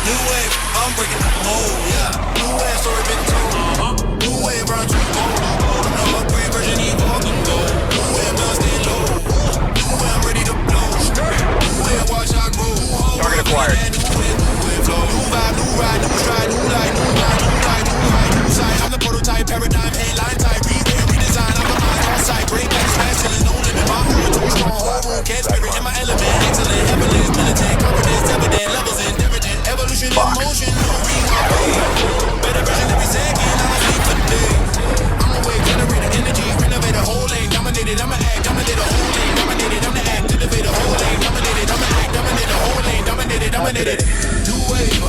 New wave, I'm breaking the mold, yeah. New wave, story been told. New wave, round two gold. No upgrade version, evolve the gold. New wave, done stay low. New wave, I'm ready to blow. New wave, watch I grow. Target acquired. New wave flow. New vibe, new ride, new stride, new light, new ride, new ride, new ride, new side. I'm the prototype, paradigm, headline type. Redesign, I'm a mind on site. Break back, smash, till there's no limit. My heart too strong, whole cat spirit in my element. Excellent, heavenly, militant, confidence, evident, levels in divergent. Evolution in motion, no rewind. Better version every second, I'm a sleep for the day. I'm a wave generator, energy, renovate a whole lane. Dominated, I'm a act, dominate a whole lane. Dominated, I'm the act, elevate a whole lane. Dominated, I'm a act, dominate a whole lane. Dominated, dominated. New wave,